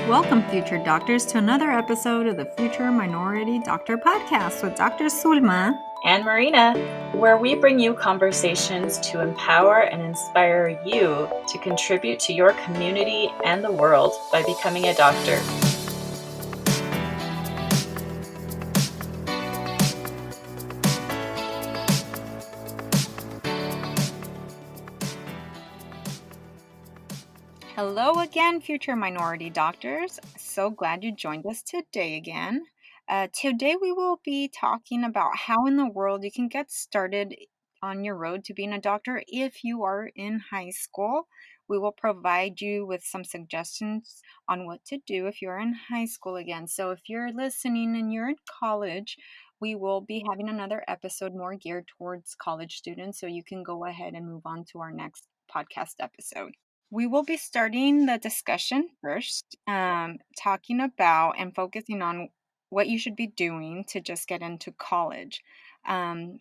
Welcome, future doctors, to another episode of the Future Minority Doctor Podcast with Dr. Sulma and Marina, where we bring you conversations to empower and inspire you to contribute to your community and the world by becoming a doctor. Hello again, future minority doctors. So glad you joined us today again. Today we will be talking about how in the world you can get started on your road to being a doctor if you are in high school. We will provide you with some suggestions on what to do if you're in high school again. So if you're listening and you're in college, we will be having another episode more geared towards college students, so you can go ahead and move on to our next podcast episode. We will be starting the discussion first, talking about and focusing on what you should be doing to just get into college.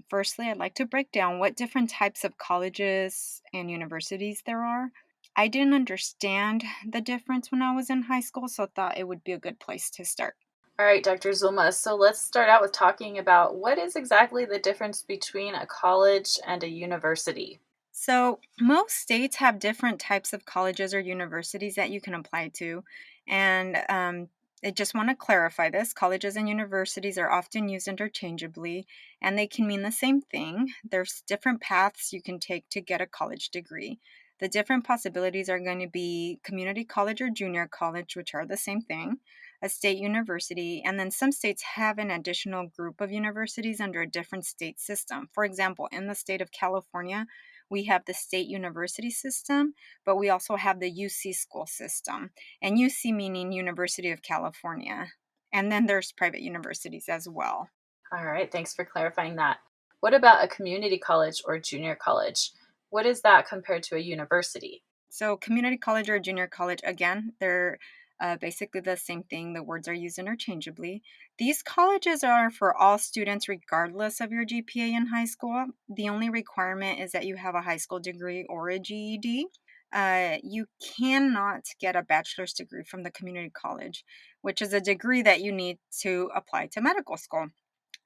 Firstly, I'd like to break down what different types of colleges and universities there are. I didn't understand the difference when I was in high school, so thought it would be a good place to start. All right, Dr. Zulma, so let's start out with talking about what is exactly the difference between a college and a university. So, most states have different types of colleges or universities that you can apply to. And I just want to clarify this. Colleges and universities are often used interchangeably, and they can mean the same thing. There's different paths you can take to get a college degree. The different possibilities are going to be community college or junior college, which are the same thing, a state university, and then some states have an additional group of universities under a different state system. For example, in the state of California, we have the state university system, but we also have the UC school system. And UC meaning University of California. And then there's private universities as well. All right, thanks for clarifying that. What about a community college or junior college? What is that compared to a university? So, community college or junior college, again, they're basically the same thing. The words are used interchangeably. These colleges are for all students, regardless of your GPA in high school. The only requirement is that you have a high school degree or a GED. You cannot get a bachelor's degree from the community college, which is a degree that you need to apply to medical school.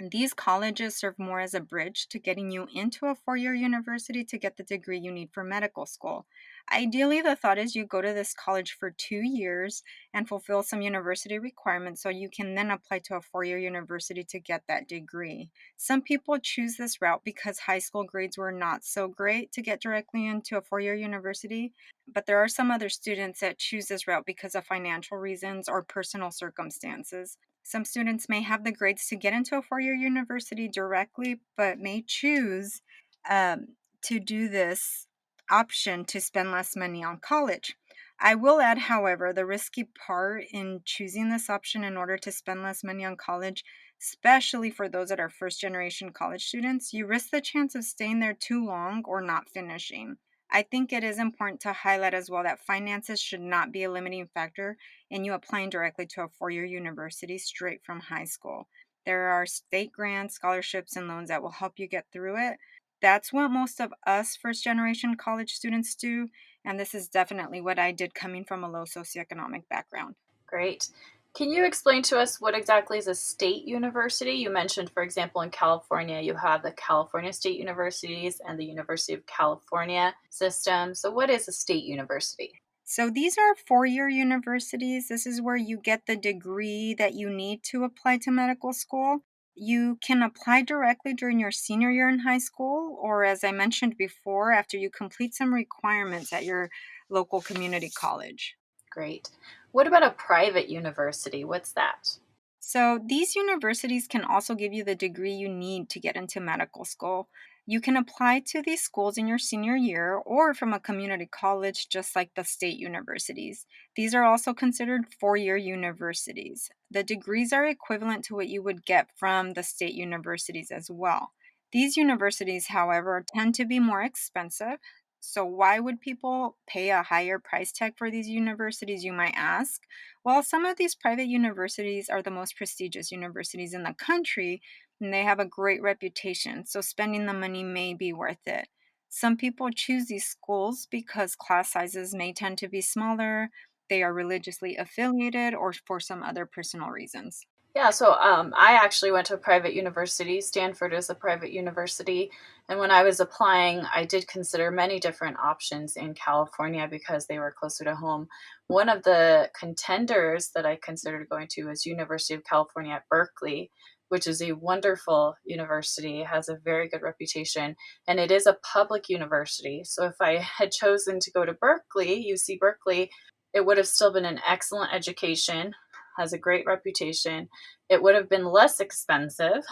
These colleges serve more as a bridge to getting you into a four-year university to get the degree you need for medical school. Ideally, the thought is you go to this college for 2 years and fulfill some university requirements so you can then apply to a four-year university to get that degree. Some people choose this route because high school grades were not so great to get directly into a four-year university, but there are some other students that choose this route because of financial reasons or personal circumstances. Some students may have the grades to get into a four-year university directly, but may choose to do this option to spend less money on college. I will add, however, the risky part in choosing this option in order to spend less money on college, especially for those that are first-generation college students, you risk the chance of staying there too long or not finishing. I think it is important to highlight as well that finances should not be a limiting factor in you applying directly to a four-year university straight from high school. There are state grants, scholarships, and loans that will help you get through it. That's what most of us first-generation college students do, and this is definitely what I did coming from a low socioeconomic background. Great. Can you explain to us what exactly is a state university? You mentioned, for example, in California, you have the California State Universities and the University of California system. So, what is a state university? So these are four-year universities. This is where you get the degree that you need to apply to medical school. You can apply directly during your senior year in high school, or as I mentioned before, after you complete some requirements at your local community college. Great. What about a private university? What's that? So these universities can also give you the degree you need to get into medical school. You can apply to these schools in your senior year or from a community college, just like the state universities. These are also considered four-year universities. The degrees are equivalent to what you would get from the state universities as well. These universities, however, tend to be more expensive. So why would people pay a higher price tag for these universities, you might ask? Well, some of these private universities are the most prestigious universities in the country, and they have a great reputation, so spending the money may be worth it. Some people choose these schools because class sizes may tend to be smaller, they are religiously affiliated or for some other personal reasons. Yeah, so I actually went to a private university. Stanford is a private university. And when I was applying, I did consider many different options in California because they were closer to home. One of the contenders that I considered going to was University of California at Berkeley, which is a wonderful university, has a very good reputation, and it is a public university. So if I had chosen to go to Berkeley, UC Berkeley, it would have still been an excellent education, has a great reputation. It would have been less expensive,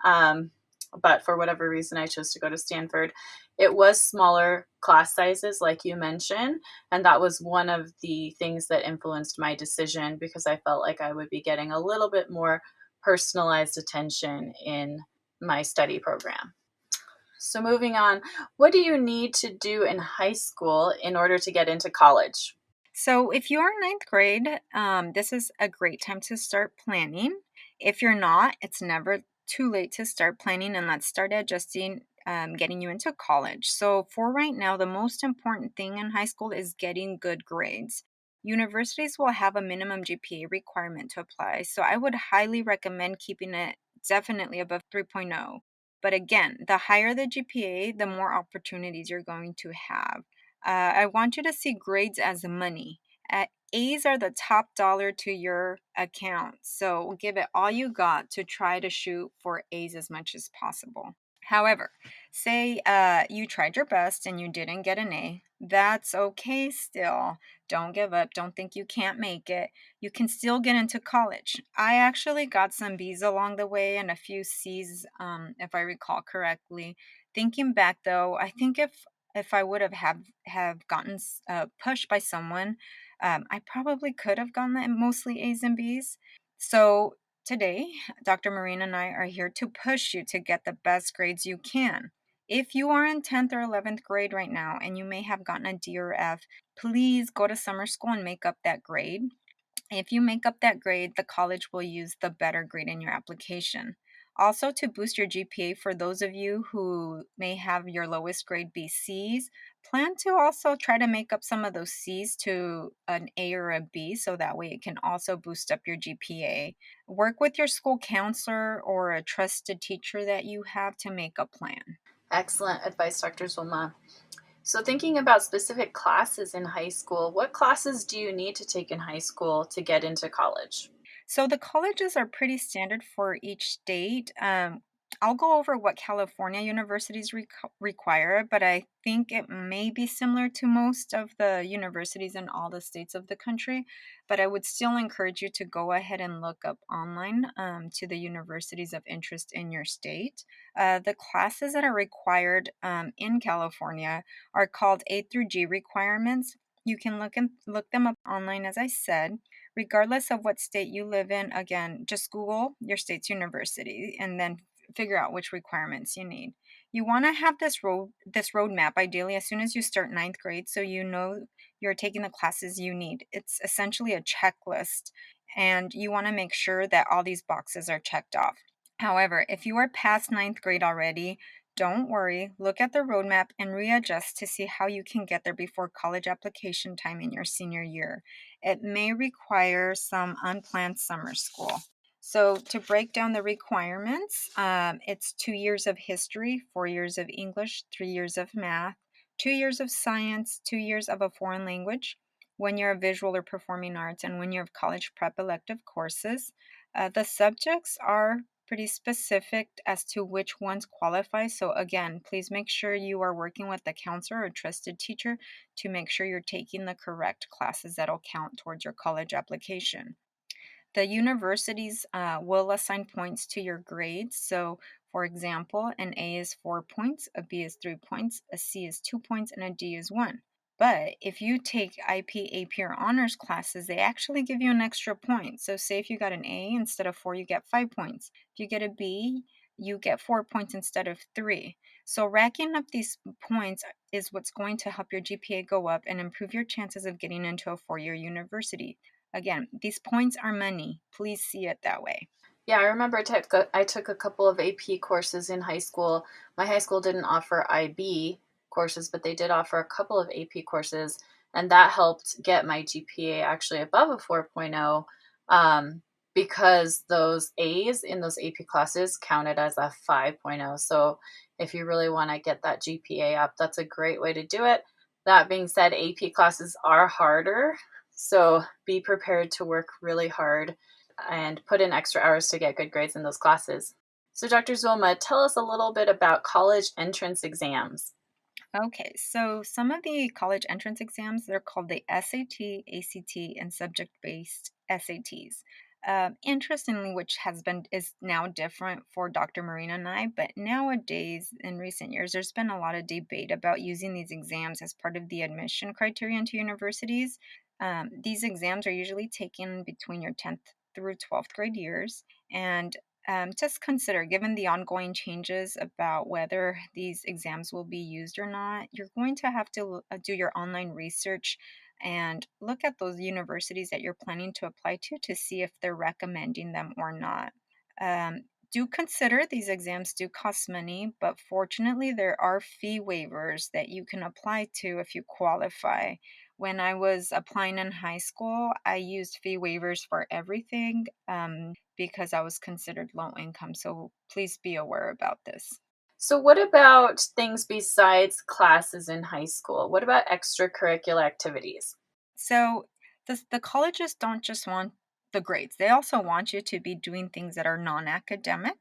um, but for whatever reason, I chose to go to Stanford. It was smaller class sizes, like you mentioned, and that was one of the things that influenced my decision because I felt like I would be getting a little bit more personalized attention in my study program. So, moving on, what do you need to do in high school in order to get into college? So, if you're in ninth grade, this is a great time to start planning. If you're not, it's never too late to start planning, and let's start adjusting, getting you into college. So, for right now, the most important thing in high school is getting good grades. Universities will have a minimum GPA requirement to apply, so I would highly recommend keeping it definitely above 3.0. But again, the higher the GPA, the more opportunities you're going to have. I want you to see grades as money. A's are the top dollar to your account. So give it all you got to try to shoot for A's as much as possible. However, say you tried your best and you didn't get an A. That's okay still. Don't give up. Don't think you can't make it. You can still get into college. I actually got some B's along the way and a few C's, if I recall correctly. Thinking back though, I think if I would have gotten pushed by someone, I probably could have gotten that mostly A's and B's. So today, Dr. Marina and I are here to push you to get the best grades you can. If you are in 10th or 11th grade right now and you may have gotten a D or F, please go to summer school and make up that grade. If you make up that grade, the college will use the better grade in your application. Also, to boost your GPA, for those of you who may have your lowest grade be C's, plan to also try to make up some of those C's to an A or a B so that way it can also boost up your GPA. Work with your school counselor or a trusted teacher that you have to make a plan. Excellent advice, Dr. Zulma. So, thinking about specific classes in high school, what classes do you need to take in high school to get into college? So the colleges are pretty standard for each state. I'll go over what California universities require, but I think it may be similar to most of the universities in all the states of the country. But I would still encourage you to go ahead and look up online to the universities of interest in your state. The classes that are required in California are called A through G requirements. You can look them up online, as I said. Regardless of what state you live in, again, just Google your state's university and then figure out which requirements you need. You want to have this roadmap ideally as soon as you start ninth grade so you know you're taking the classes you need. It's essentially a checklist and you want to make sure that all these boxes are checked off. However, if you are past ninth grade already, don't worry. Look at the roadmap and readjust to see how you can get there before college application time in your senior year. It may require some unplanned summer school. So, to break down the requirements, it's 2 years of history, 4 years of English, 3 years of math, 2 years of science, 2 years of a foreign language, 1 year of visual or performing arts, and 1 year of college prep elective courses. The subjects are pretty specific as to which ones qualify. So, again, please make sure you are working with a counselor or trusted teacher to make sure you're taking the correct classes that'll count towards your college application. The universities will assign points to your grades. So, for example, an A is 4 points, a B is 3 points, a C is 2 points, and a D is one. But if you take IP, AP, or honors classes, they actually give you an extra point. So, say if you got an A instead of four, you get 5 points. If you get a B, you get 4 points instead of three. So, racking up these points is what's going to help your GPA go up and improve your chances of getting into a 4 year university. Again, these points are money. Please see it that way. Yeah, I remember I took a couple of AP courses in high school. My high school didn't offer IB courses, but they did offer a couple of AP courses. And that helped get my GPA actually above a 4.0, um, because those A's in those AP classes counted as a 5.0. So if you really want to get that GPA up, that's a great way to do it. That being said, AP classes are harder. So be prepared to work really hard and put in extra hours to get good grades in those classes. So, Dr. Zulma, tell us a little bit about college entrance exams. Okay, so some of the college entrance exams, they're called the SAT, ACT, and subject-based SATs. Interestingly, which has been is now different for Dr. Marina and I, but nowadays, in recent years, there's been a lot of debate about using these exams as part of the admission criteria into universities. These exams are usually taken between your 10th through 12th grade years, and just consider, given the ongoing changes about whether these exams will be used or not, you're going to have to do your online research and look at those universities that you're planning to apply to see if they're recommending them or not. Um, do consider these exams do cost money, but fortunately, there are fee waivers that you can apply to if you qualify. When I was applying in high school, I used fee waivers for everything. Because I was considered low income. So please be aware about this. So, what about things besides classes in high school? What about extracurricular activities? So the colleges don't just want the grades. They also want you to be doing things that are non-academic.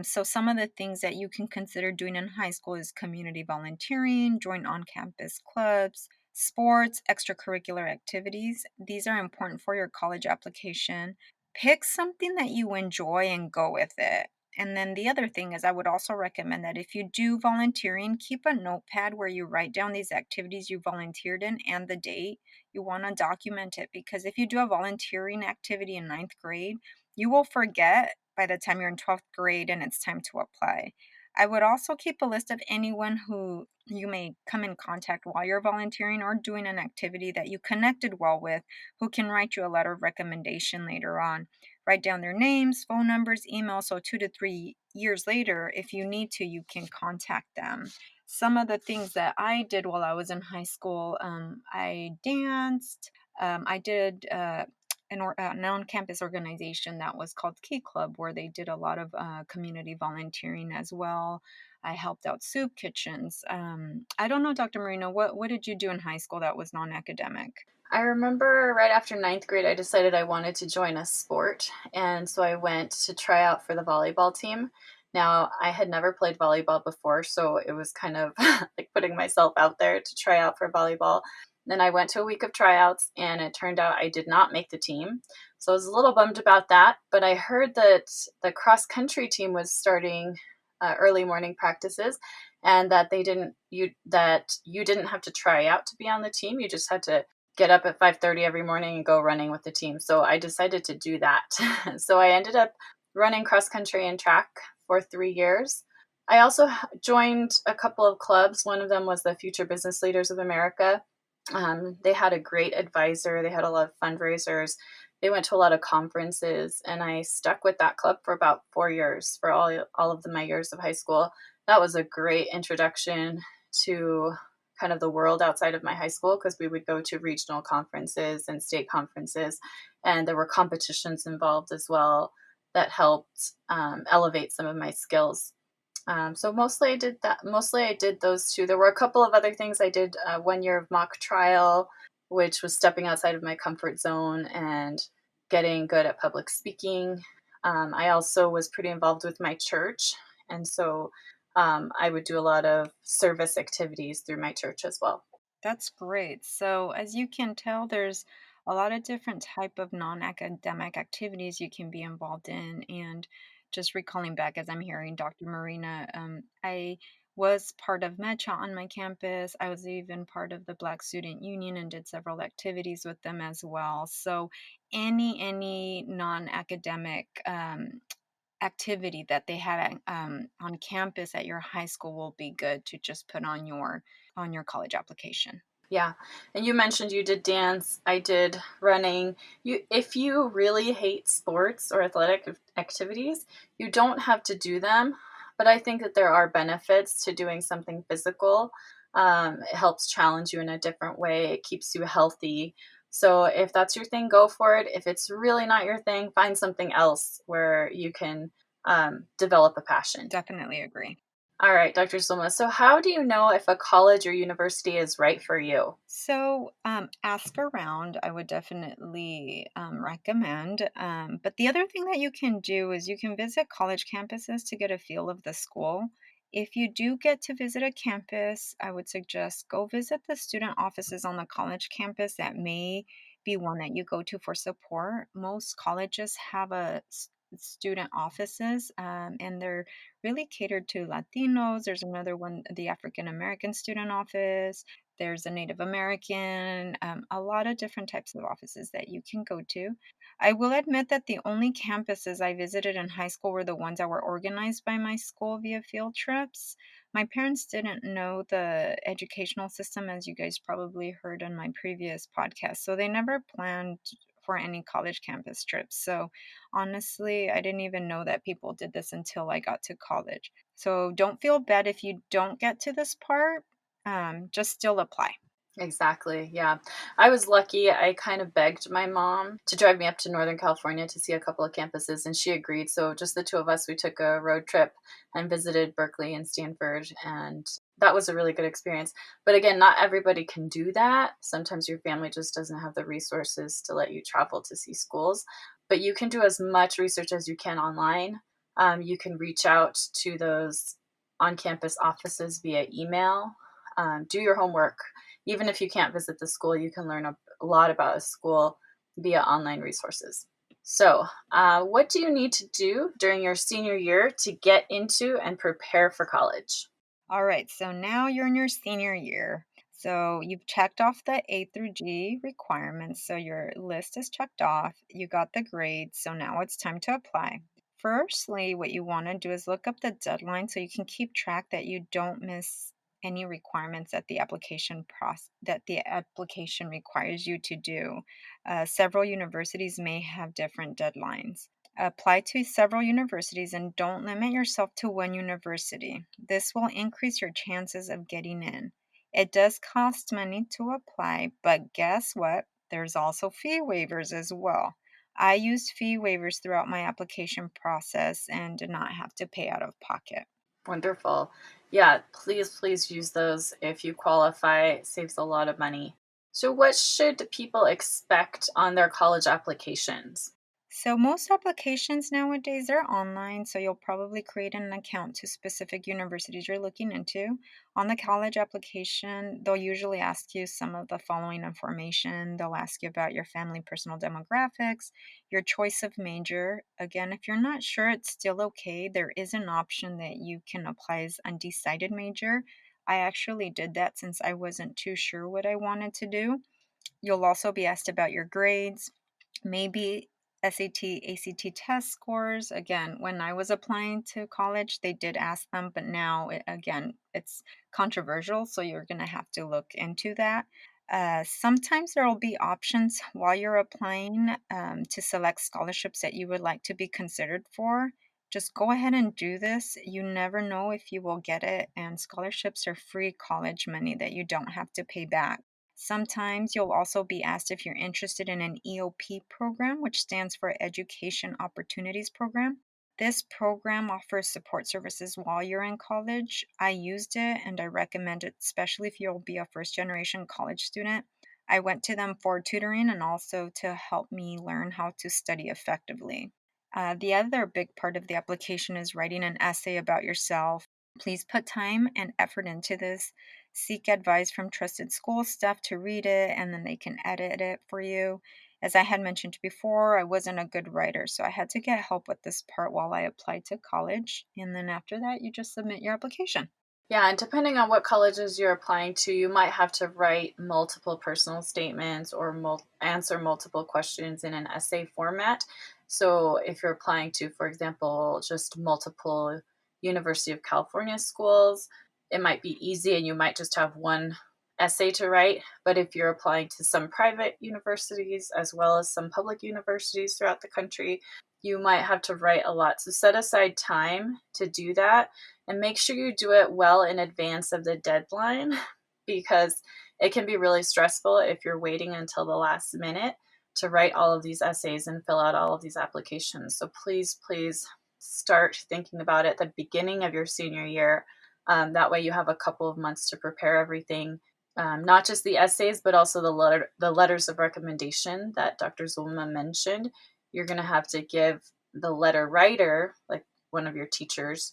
So some of the things that you can consider doing in high school is community volunteering, join on-campus clubs, sports, extracurricular activities. These are important for your college application. Pick something that you enjoy and go with it. And then the other thing is, I would also recommend that if you do volunteering, keep a notepad where you write down these activities you volunteered in and the date. You want to document it because if you do a volunteering activity in ninth grade, you will forget by the time you're in 12th grade and it's time to apply. I would also keep a list of anyone who you may come in contact while you're volunteering or doing an activity that you connected well with, who can write you a letter of recommendation later on. Write down their names, phone numbers, email, so 2 to 3 years later, if you need to, you can contact them. Some of the things that I did while I was in high school, I danced. I did an on-campus organization that was called Key Club, where they did a lot of community volunteering as well. I helped out soup kitchens. I don't know, Dr. Marino, what did you do in high school that was non-academic? I remember right after ninth grade, I decided I wanted to join a sport. And so I went to try out for the volleyball team. Now, I had never played volleyball before, so it was kind of like putting myself out there to try out for volleyball. Then I went to a week of tryouts, and it turned out I did not make the team. So I was a little bummed about that. But I heard that the cross country team was starting early morning practices, and that you didn't have to try out to be on the team. You just had to get up at 5:30 every morning and go running with the team. So I decided to do that. So I ended up running cross country and track for 3 years. I also joined a couple of clubs. One of them was the Future Business Leaders of America. They had a great advisor. They had a lot of fundraisers. They went to a lot of conferences, and I stuck with that club for about 4 years for all of my years of high school. That was a great introduction to kind of the world outside of my high school because we would go to regional conferences and state conferences, and there were competitions involved as well that helped elevate some of my skills. So mostly I did that. Mostly I did those two. There were a couple of other things I did. 1 year of mock trial, which was stepping outside of my comfort zone and getting good at public speaking. I also was pretty involved with my church, and so I would do a lot of service activities through my church as well. That's great. So, as you can tell, there's a lot of different type of non-academic activities you can be involved in. And just recalling back as I'm hearing Dr. Marina, I was part of MedChat on my campus. I was even part of the Black Student Union and did several activities with them as well. So, any non-academic activity that they have on campus at your high school will be good to just put on your college application. Yeah. And you mentioned you did dance. I did running. If you really hate sports or athletic activities, you don't have to do them, but I think that there are benefits to doing something physical. It helps challenge you in a different way. It keeps you healthy. So if that's your thing, go for it. If it's really not your thing, find something else where you can develop a passion. Definitely agree. All right, Dr. Sloma. So, how do you know if a college or university is right for you? So, ask around. I would definitely recommend. But the other thing that you can do is you can visit college campuses to get a feel of the school. If you do get to visit a campus, I would suggest go visit the student offices on the college campus. That may be one that you go to for support. Most colleges have student offices, and they're really catered to Latinos. There's another one, the African American student office. There's a Native American, a lot of different types of offices that you can go to. I will admit that the only campuses I visited in high school were the ones that were organized by my school via field trips. My parents didn't know the educational system, as you guys probably heard on my previous podcast, so they never planned for any college campus trips. So honestly, I didn't even know that people did this until I got to college. So don't feel bad if you don't get to this part, just still apply. Exactly. Yeah. I was lucky. I kind of begged my mom to drive me up to Northern California to see a couple of campuses, and she agreed. So, just the two of us, we took a road trip and visited Berkeley and Stanford, and that was a really good experience. But again, not everybody can do that. Sometimes your family just doesn't have the resources to let you travel to see schools, but you can do as much research as you can online. You can reach out to those on campus offices via email. Do your homework. Even if you can't visit the school, you can learn a lot about a school via online resources. So, what do you need to do during your senior year to get into and prepare for college? All right, so now you're in your senior year. So you've checked off the A through G requirements. So your list is checked off. You got the grades. So now it's time to apply. Firstly, what you want to do is look up the deadline so you can keep track that you don't miss any requirements that the application process that the application requires you to do. Several universities may have different deadlines. Apply to several universities and don't limit yourself to one university. This will increase your chances of getting in. It does cost money to apply, but guess what? There's also fee waivers as well. I used fee waivers throughout my application process and did not have to pay out of pocket. Wonderful. Yeah, please use those if you qualify. It saves a lot of money. So, what should people expect on their college applications? So most applications nowadays are online, so you'll probably create an account to specific universities you're looking into. On the college application, they'll usually ask you some of the following information. They'll ask you about your family personal demographics, your choice of major. Again, if you're not sure, it's still okay. There is an option that you can apply as undecided major. I actually did that since I wasn't too sure what I wanted to do. You'll also be asked about your grades, maybe SAT, ACT test scores. Again, when I was applying to college, they did ask them, but now, again, it's controversial, so you're going to have to look into that. Sometimes there will be options while you're applying to select scholarships that you would like to be considered for. Just go ahead and do this. You never know if you will get it, and scholarships are free college money that you don't have to pay back. Sometimes you'll also be asked if you're interested in an EOP program, which stands for Education Opportunities Program. This program offers support services while you're in college. I used it and I recommend it, especially if you'll be a first generation college student. I went to them for tutoring and also to help me learn how to study effectively. The other big part of the application is writing an essay about yourself. Please put time and effort into this. Seek advice from trusted school staff to read it, and then they can edit it for you. As I had mentioned before, I wasn't a good writer, so I had to get help with this part while I applied to college. And then after that, you just submit your application. Yeah, and depending on what colleges you're applying to, you might have to write multiple personal statements or answer multiple questions in an essay format. So, if you're applying to, for example, just multiple University of California schools, it might be easy and you might just have one essay to write. But if you're applying to some private universities as well as some public universities throughout the country, you might have to write a lot. So, set aside time to do that and make sure you do it well in advance of the deadline. because it can be really stressful if you're waiting until the last minute to write all of these essays and fill out all of these applications. So please, please start thinking about it at the beginning of your senior year. That way, you have a couple of months to prepare everything, not just the essays, but also the letters of recommendation that Dr. Zulma mentioned. You're going to have to give the letter writer, like one of your teachers,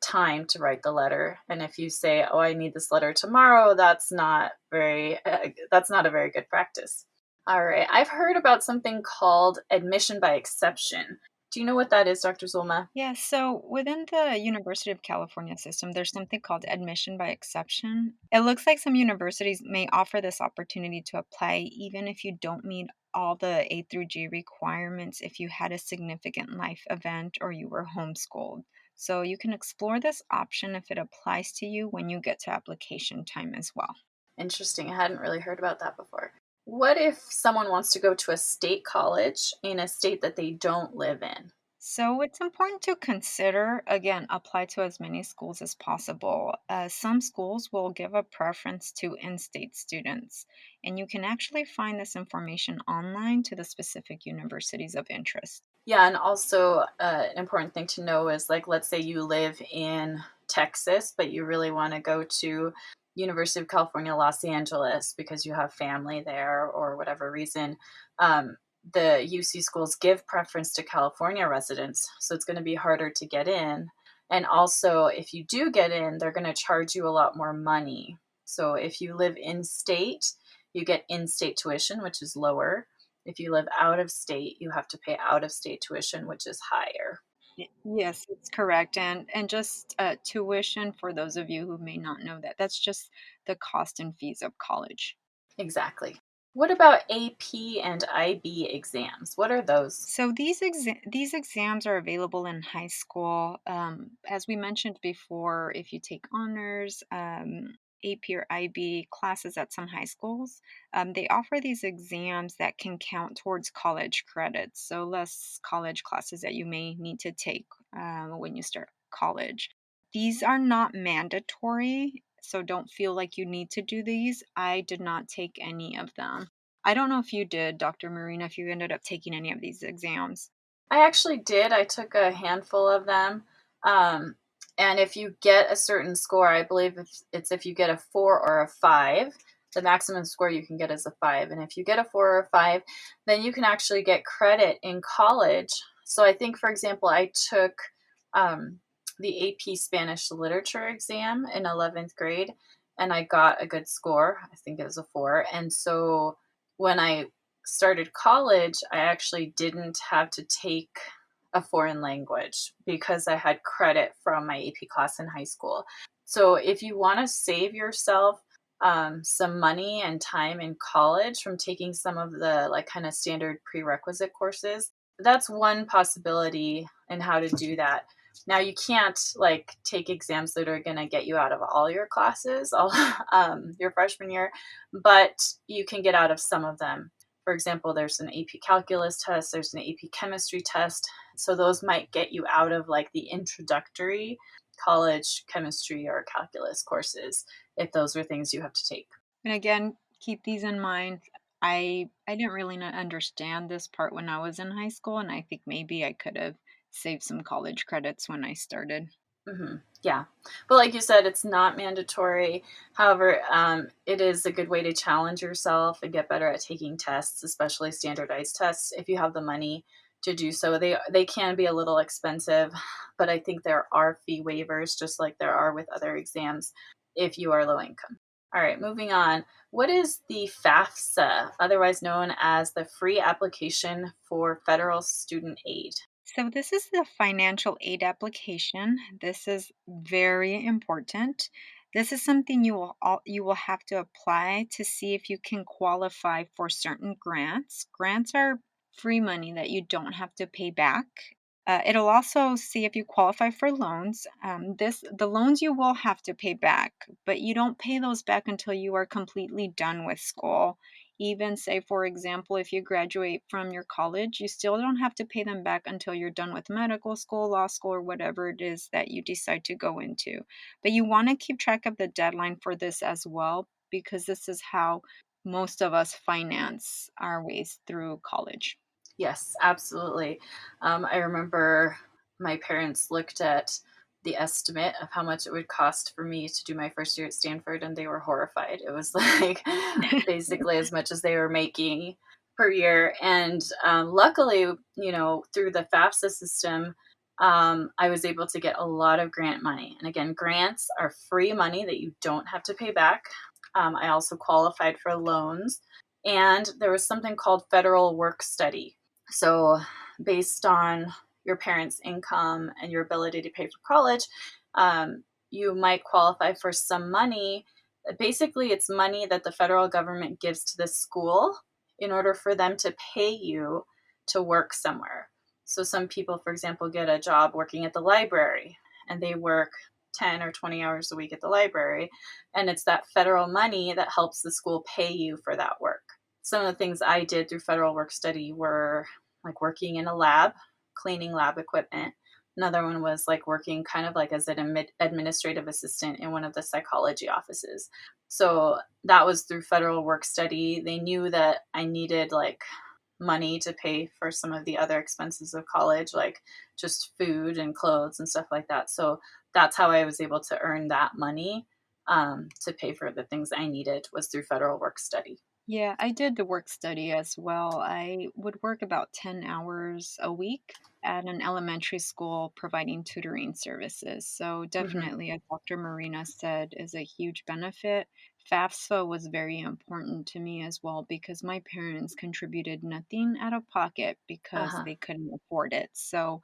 time to write the letter. And if you say, "Oh, I need this letter tomorrow," that's not a very good practice. All right, I've heard about something called admission by exception. Do you know what that is, Dr. Zulma? Yeah, so within the University of California system, there's something called admission by exception. It looks like some universities may offer this opportunity to apply even if you don't meet all the A through G requirements if you had a significant life event or you were homeschooled. So you can explore this option if it applies to you when you get to application time as well. Interesting. I hadn't really heard about that before. What if someone wants to go to a state college in a state that they don't live in? So it's important to consider, again, apply to as many schools as possible. Some schools will give a preference to in state students, and you can actually find this information online to the specific universities of interest. Yeah, and also an important thing to know is like, let's say you live in Texas, but you really want to go to University of California, Los Angeles because you have family there or whatever reason. Um, the UC schools give preference to California residents, so it's going to be harder to get in. And also, if you do get in, they're going to charge you a lot more money. So if you live in state, you get in state tuition, which is lower. If you live out of state, you have to pay out of state tuition, which is higher. Yes, it's correct. And just tuition for those of you who may not know that, that's just the cost and fees of college. Exactly. What about AP and IB exams? What are those? So these exams are available in high school. As we mentioned before, if you take honors, AP or IB classes at some high schools, they offer these exams that can count towards college credits. So less college classes that you may need to take when you start college. These are not mandatory, so don't feel like you need to do these. I did not take any of them. I don't know if you did, Dr. Marina, if you ended up taking any of these exams. I actually did. I took a handful of them. Um, and if you get a certain score, I believe it's if you get a 4 or a 5, the maximum score you can get is a 5. And if you get a 4 or a 5, then you can actually get credit in college. So I think, for example, I took um, the AP Spanish literature exam in 11th grade and I got a good score. I think it was a 4. And so when I started college, I actually didn't have to take a foreign language because I had credit from my AP class in high school. So if you want to save yourself some money and time in college from taking some of the like kind of standard prerequisite courses, that's one possibility in how to do that. Now you can't like take exams that are going to get you out of all your classes all your freshman year, but you can get out of some of them. For example, there's an AP calculus test, there's an AP chemistry test. So those might get you out of like the introductory college chemistry or calculus courses if those are things you have to take. And again, keep these in mind. I didn't really not understand this part when I was in high school, and I think maybe I could have saved some college credits when I started. Yeah. But like you said, it's not mandatory. However, it is a good way to challenge yourself and get better at taking tests, especially standardized tests, if you have the money to do so. They can be a little expensive, but I think there are fee waivers, just like there are with other exams, if you are low income. All right, moving on. What is the FAFSA, otherwise known as the Free Application for Federal Student Aid? So this is the financial aid application. This is very important. This is something you will have to apply to see if you can qualify for certain grants. Grants are free money that you don't have to pay back. It'll also see if you qualify for loans. The loans you will have to pay back, but you don't pay those back until you are completely done with school. Even say, for example, if you graduate from your college, you still don't have to pay them back until you're done with medical school, law school, or whatever it is that you decide to go into. But you want to keep track of the deadline for this as well, because this is how most of us finance our ways through college. Yes, absolutely. I remember my parents looked at the estimate of how much it would cost for me to do my first year at Stanford, and they were horrified. It was like basically as much as they were making per year. And luckily, through the FAFSA system, I was able to get a lot of grant money. And again, grants are free money that you don't have to pay back. I also qualified for loans. And there was something called federal work study. So, based on your parents' income and your ability to pay for college, you might qualify for some money. Basically, it's money that the federal government gives to the school in order for them to pay you to work somewhere. So, some people, for example, get a job working at the library and they work 10 or 20 hours a week at the library. And it's that federal money that helps the school pay you for that work. Some of the things I did through federal work study were like working in a lab, cleaning lab equipment. Another one was like working kind of like as an administrative assistant in one of the psychology offices. So that was through federal work study. They knew that I needed like money to pay for some of the other expenses of college, like just food and clothes and stuff like that. So that's how I was able to earn that money to pay for the things I needed was through federal work study. Yeah, I did the work study as well. I would work about 10 hours a week at an elementary school providing tutoring services. So, Hmm. definitely, as Dr. Marina said, is a huge benefit. FAFSA was very important to me as well because my parents contributed nothing out of pocket because Uh-huh. they couldn't afford it. So,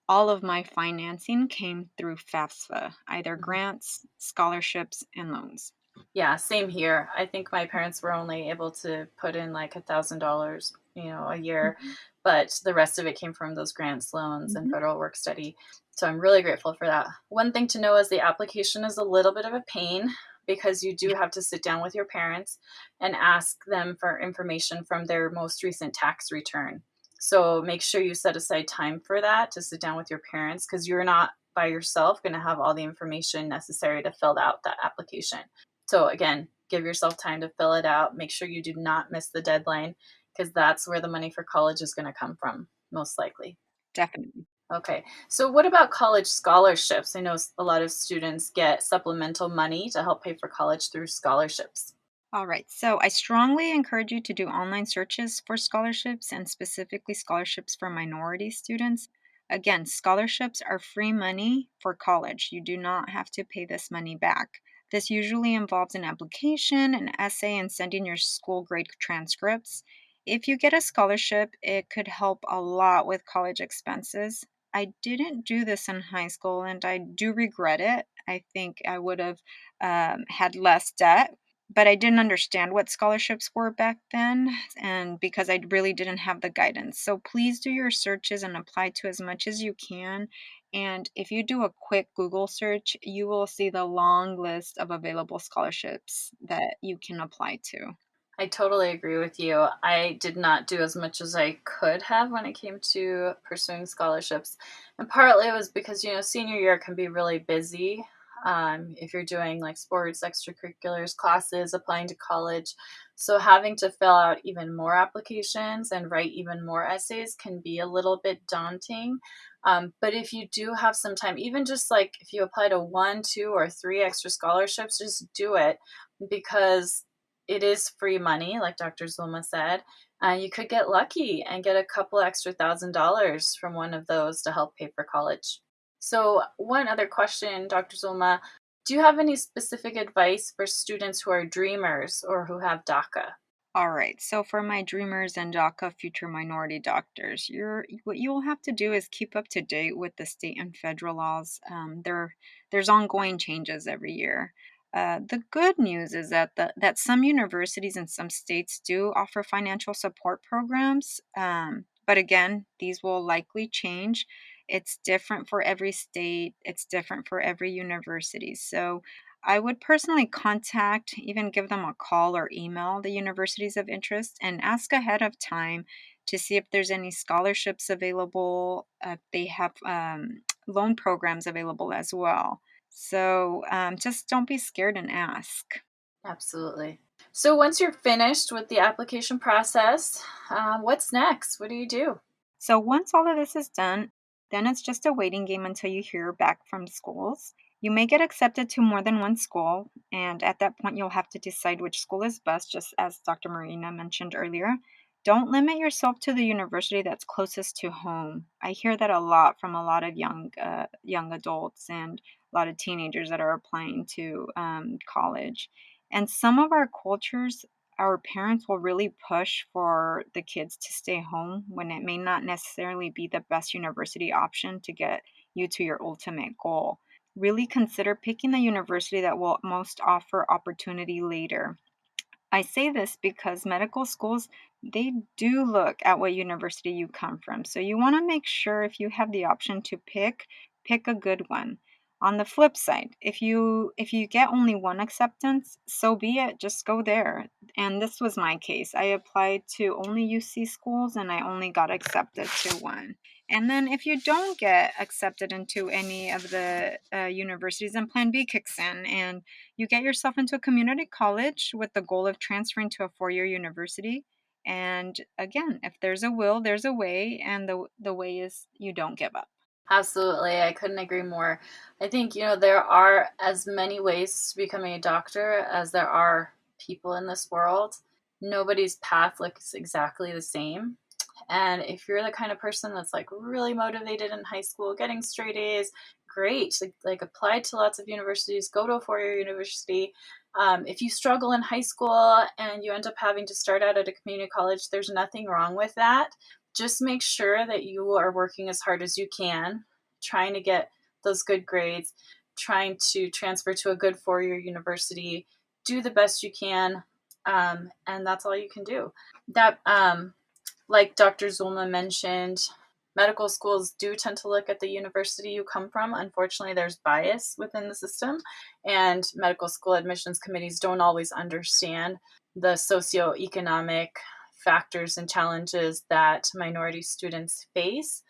all of my financing came through FAFSA, either Mhm. grants, scholarships, and loans. Yeah, same here. I think my parents were only able to put in like $1,000, a year, Mhm. but the rest of it came from those grants, loans, and Mhm. federal work study. So I'm really grateful for that. One thing to know is the application is a little bit of a pain because you do have to sit down with your parents and ask them for information from their most recent tax return. So make sure you set aside time for that to sit down with your parents because you're not by yourself going to have all the information necessary to fill out that application. So again, give yourself time to fill it out. Make sure you do not miss the deadline because that's where the money for college is going to come from, most likely. Definitely. Okay. So what about college scholarships? I know a lot of students get supplemental money to help pay for college through scholarships. All right. So I strongly encourage you to do online searches for scholarships and specifically scholarships for minority students. Again, scholarships are free money for college. You do not have to pay this money back. This usually involves an application, an essay, and sending your school grade transcripts. If you get a scholarship, it could help a lot with college expenses. I didn't do this in high school and I do regret it. I think I would have had less debt, but I didn't understand what scholarships were back then, and because I really didn't have the guidance. So please do your searches and apply to as much as you can. And if you do a quick Google search, you will see the long list of available scholarships that you can apply to. I totally agree with you. I did not do as much as I could have when it came to pursuing scholarships. And partly it was because, senior year can be really busy. If you're doing like sports, extracurriculars, classes, applying to college. So having to fill out even more applications and write even more essays can be a little bit daunting. But if you do have some time, even just like if you apply to one, two, or three extra scholarships, just do it because it is free money, like Dr. Zulma said. You could get lucky and get a couple extra $1,000s from one of those to help pay for college. So, one other question, Dr. Zulma, do you have any specific advice for students who are dreamers or who have Daca? All right. So for my dreamers and DACA future minority doctors, what you'll have to do is keep up to date with the state and federal laws. There's ongoing changes every year. The good news is that some universities and some states do offer financial support programs. But again, these will likely change. It's different for every state. It's different for every university. So I would personally contact, even give them a call or email the universities of interest and ask ahead of time to see if there's any scholarships available, if they have loan programs available as well. So just don't be scared and ask. Absolutely. So once you're finished with the application process, what's next? What do you do? So once all of this is done, then it's just a waiting game until you hear back from schools. You may get accepted to more than one school, and at that point, you'll have to decide which school is best, just as Dr. Marina mentioned earlier. Don't limit yourself to the university that's closest to home. I hear that a lot from a lot of young adults and a lot of teenagers that are applying to college. And some of our cultures, our parents will really push for the kids to stay home when it may not necessarily be the best university option to get you to your ultimate goal. Really consider picking the university that will most offer opportunity later. I say this because medical schools, they do look at what university you come from. So you want to make sure if you have the option to pick a good one. On the flip side, if you get only one acceptance, so be it, just go there. And this was my case. I applied to only UC schools and I only got accepted to one. And then if you don't get accepted into any of the universities, then plan B kicks in and you get yourself into a community college with the goal of transferring to a four-year university. And again, if there's a will, there's a way, and the way is you don't give up. Absolutely. I couldn't agree more. I think, there are as many ways to becoming a doctor as there are people in this world. Nobody's path looks exactly the same. And if you're the kind of person that's like really motivated in high school, getting straight A's, great. Like apply to lots of universities, go to a four-year university. If you struggle in high school and you end up having to start out at a community college, there's nothing wrong with that. Just make sure that you are working as hard as you can, trying to get those good grades, trying to transfer to a good four-year university, do the best you can, and that's all you can do. That like Dr. Zulma mentioned, medical schools do tend to look at the university you come from. Unfortunately, there's bias within the system, and medical school admissions committees don't always understand the socioeconomic factors and challenges that minority students face.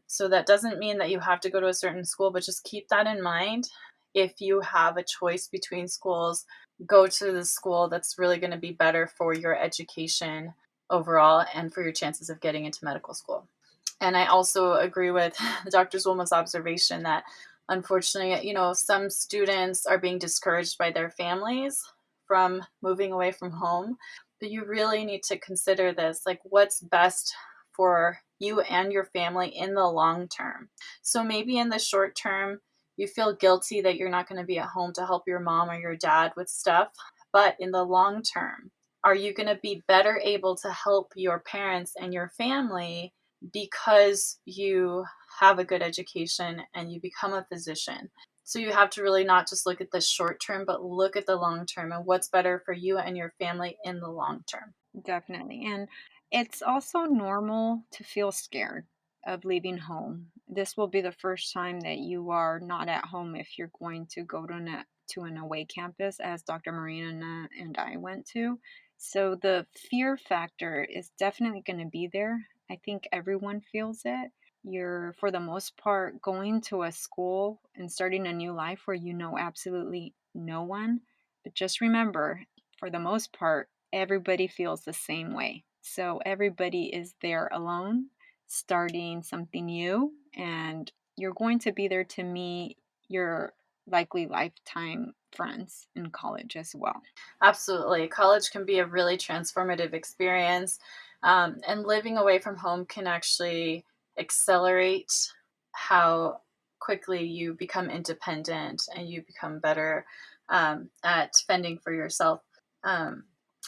So that doesn't mean that you have to go to a certain school, but just keep that in mind. If you have a choice between schools, go to the school that's really going to be better for your education overall and for your chances of getting into medical school. And I also agree with Dr. Zulma's observation that unfortunately, some students are being discouraged by their families from moving away from home. But you really need to consider this, like what's best for you and your family in the long term. So maybe in the short term, you feel guilty that you're not going to be at home to help your mom or your dad with stuff. But in the long term, are you going to be better able to help your parents and your family because you have a good education and you become a physician? So you have to really not just look at the short term, but look at the long term and what's better for you and your family in the long term. Definitely. And it's also normal to feel scared of leaving home. This will be the first time that you are not at home if you're going to go to an away campus, as Dr. Marina and I went to. So the fear factor is definitely going to be there. I think everyone feels it. You're, for the most part, going to a school and starting a new life where you know absolutely no one. But just remember, for the most part, everybody feels the same way. So everybody is there alone, starting something new, and you're going to be there to meet your likely lifetime friends in college as well. Absolutely. College can be a really transformative experience, and living away from home can actually accelerate how quickly you become independent and you become better at fending for yourself. Um,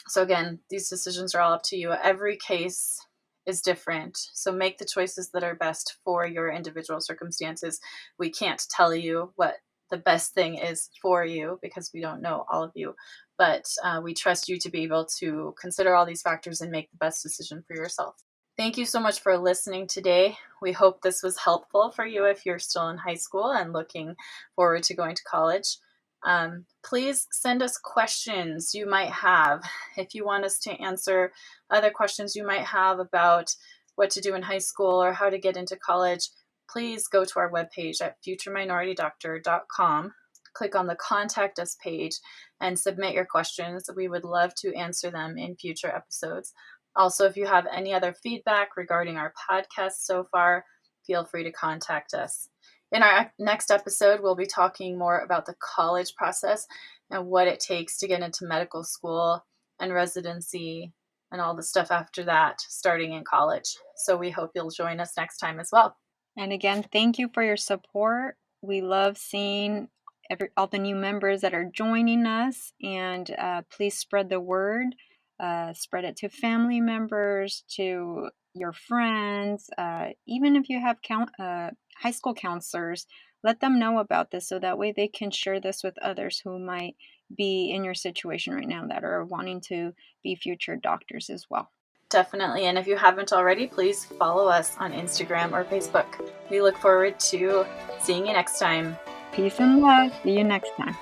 so, again, these decisions are all up to you. Every case is different. So, make the choices that are best for your individual circumstances. We can't tell you what the best thing is for you because we don't know all of you, but we trust you to be able to consider all these factors and make the best decision for yourself. Thank you so much for listening today. We hope this was helpful for you if you're still in high school and looking forward to going to college. Please send us questions you might have. If you want us to answer other questions you might have about what to do in high school or how to get into college, please go to our webpage at futureminoritydoctor.com. Click on the Contact Us page and submit your questions. We would love to answer them in future episodes. Also, if you have any other feedback regarding our podcast so far, feel free to contact us. In our next episode, we'll be talking more about the college process and what it takes to get into medical school and residency and all the stuff after that, starting in college. So we hope you'll join us next time as well. And again, thank you for your support. We love seeing all the new members that are joining us, and please spread the word. Spread it to family members, to your friends, even if you have high school counselors, let them know about this so that way they can share this with others who might be in your situation right now that are wanting to be future doctors as well. Definitely. And if you haven't already, please follow us on Instagram or Facebook. We look forward to seeing you next time. Peace and love. See you next time.